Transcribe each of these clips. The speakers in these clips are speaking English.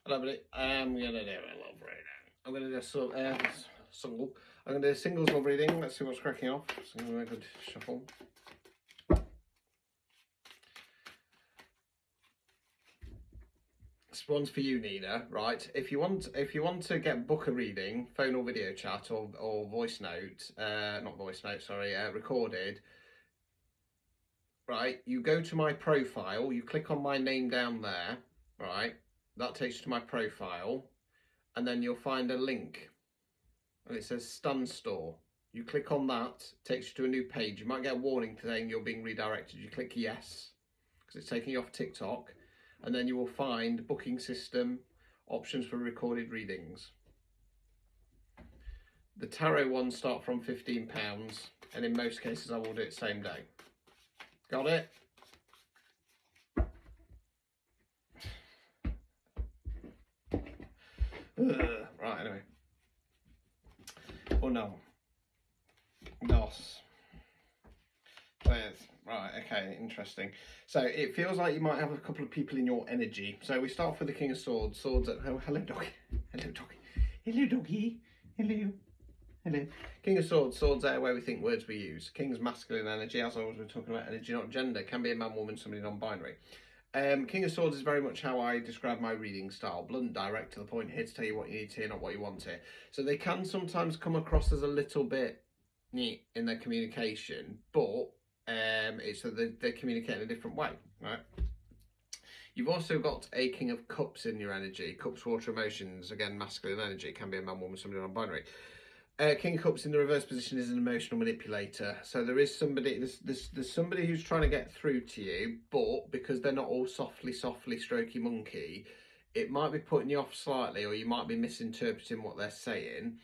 Hello, everybody. I'm going to do a love reading. I'm going to do a single. I'm going to do a singles love reading. Let's see what's cracking off. So I'm going to do a good shuffle. This one's for you, Nina. Right? If you want to get book a reading, phone or video chat or voice note, not voice note, sorry, recorded. Right? You go to my profile. You click on my name down there. Right? That takes you to my profile, and then you'll find a link, and it says Stan Store. You click on that, takes you to a new page. You might get a warning saying you're being redirected. You click yes, because it's taking you off TikTok, and then you will find booking system, options for recorded readings. The tarot ones start from £15, and in most cases I will do it same day. Got it? Right, anyway. Oh no. Dos. Right, okay, interesting. So it feels like you might have a couple of people in your energy. So we start off with the King of Swords. Swords at, oh, hello doggy. Hello doggy. Hello doggy. Hello. Hello. King of Swords, swords are where we think words we use. King's masculine energy, as always we're talking about energy, not gender. Can be a man, woman, somebody non-binary. King of Swords is very much how I describe my reading style. Blunt, direct, to the point, here to tell you what you need to hear, not what you want to hear. So they can sometimes come across as a little bit neat in their communication, but it's that they communicate in a different way, right? You've also got a King of Cups in your energy. Cups, water, emotions, again, masculine energy. Can be a man, woman, somebody non-binary. King of Cups in the reverse position is an emotional manipulator. So there is somebody, there's somebody who's trying to get through to you, but because they're not all softly strokey monkey, it might be putting you off slightly, or you might be misinterpreting what they're saying.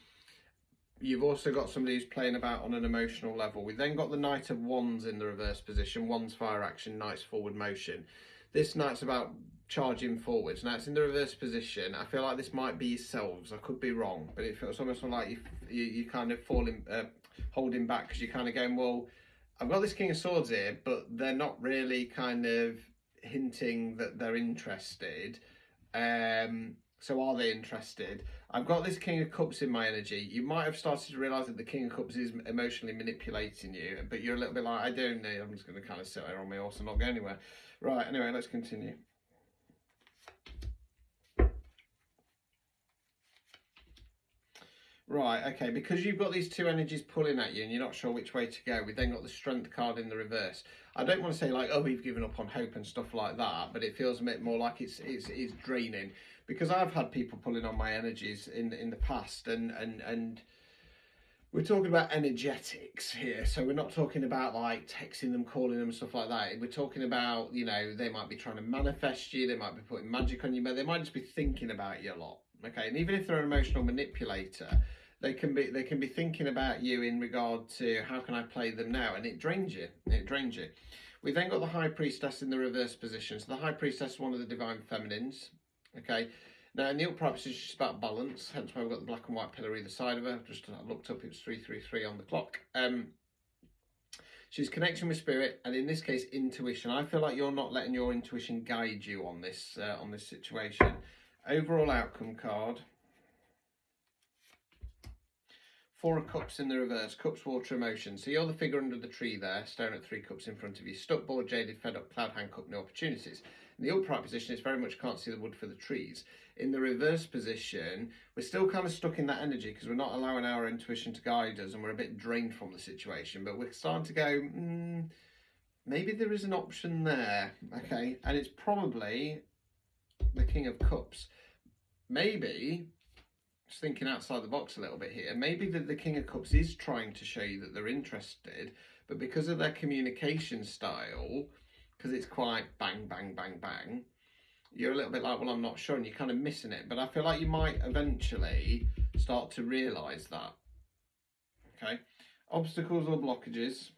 You've also got somebody who's playing about on an emotional level. We then got the Knight of Wands in the reverse position. Wands fire action, Knight's forward motion. This Knight's about charging forwards. Now it's in the reverse position. I feel like this might be yourselves. I could be wrong, but it feels almost like you kind of falling, holding back, because you're kind of going, well, I've got this King of Swords here, but they're not really kind of hinting that they're interested. So are they interested? I've got this King of Cups in my energy. You might have started to realise that the King of Cups is emotionally manipulating you, but you're a little bit like, I don't know, I'm just going to kind of sit there on my horse and not go anywhere. Right, anyway, let's continue. Right, okay, because you've got these two energies pulling at you and you're not sure which way to go, we've then got the Strength card in the reverse. I don't want to say like, oh, we've given up on hope and stuff like that, but it feels a bit more like it's draining, because I've had people pulling on my energies in the past, and we're talking about energetics here, so we're not talking about like texting them, calling them, stuff like that. We're talking about, you know, they might be trying to manifest you, they might be putting magic on you, but they might just be thinking about you a lot. Okay, and even if they're an emotional manipulator, they can be thinking about you in regard to how can I play them now, and it drains you. It drains you. We then got the High Priestess in the reverse position. So the High Priestess is one of the divine feminines. Okay. Now in the upright position, she's about balance. Hence why we've got the black and white pillar either side of her. Just looked up, it was 333 on the clock. She's connection with spirit, and in this case, intuition. I feel like you're not letting your intuition guide you on this situation. Overall outcome card. Four of Cups in the reverse. Cups, water, emotion. So you're the figure under the tree there, staring at 3 cups in front of you. Stuck, bored, jaded, fed up, cloud handcuffed, no opportunities. In the upright position, it's very much can't see the wood for the trees. In the reverse position, we're still kind of stuck in that energy because we're not allowing our intuition to guide us, and we're a bit drained from the situation. But we're starting to go, maybe there is an option there. Okay, and it's probably the King of Cups. Maybe, just thinking outside the box a little bit here, maybe the King of Cups is trying to show you that they're interested, but because of their communication style, because it's quite bang, bang, bang, bang, you're a little bit like, well, I'm not sure, and you're kind of missing it. But I feel like you might eventually start to realise that. Okay. Obstacles or blockages.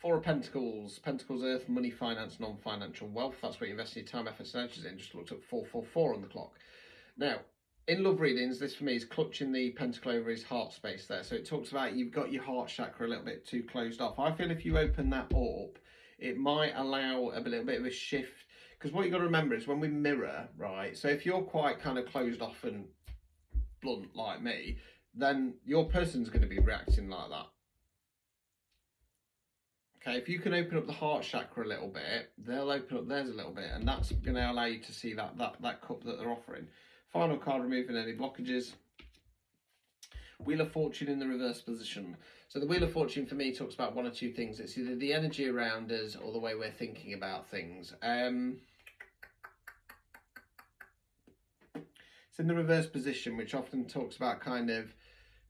4 of Pentacles. Pentacles, earth, money, finance, non-financial wealth. That's what you invest your time, efforts, and energies in. Just looked at 444 on the clock. Now, in love readings, this for me is clutching the pentacle over his heart space there. So it talks about you've got your heart chakra a little bit too closed off. I feel if you open that up, it might allow a little bit of a shift, Because what you got to remember is when we mirror, right? So if you're quite kind of closed off and blunt like me, then your person's going to be reacting like that. Okay, if you can open up the heart chakra a little bit, they'll open up theirs a little bit, and that's going to allow you to see that cup that they're offering. Final card, removing any blockages. Wheel of Fortune in the reverse position. So the Wheel of Fortune for me talks about one or two things. It's either the energy around us or the way we're thinking about things. It's in the reverse position, which often talks about kind of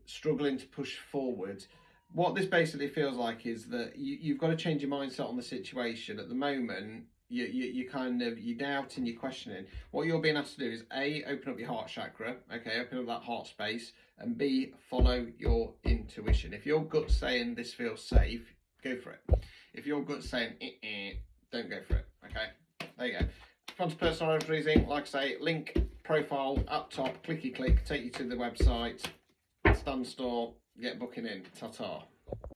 struggling to push forward. What this basically feels like is that you've got to change your mindset on the situation. At the moment, you kind of, you're doubting, you're questioning. What you're being asked to do is A, open up your heart chakra, okay, open up that heart space, and B, follow your intuition. If your gut's saying this feels safe, go for it. If your gut's saying don't go for it, okay? There you go. If you want a personalised reading, like I say, link, profile, up top, clicky click, take you to the website, Stan Store, get booking in. Ta-ta.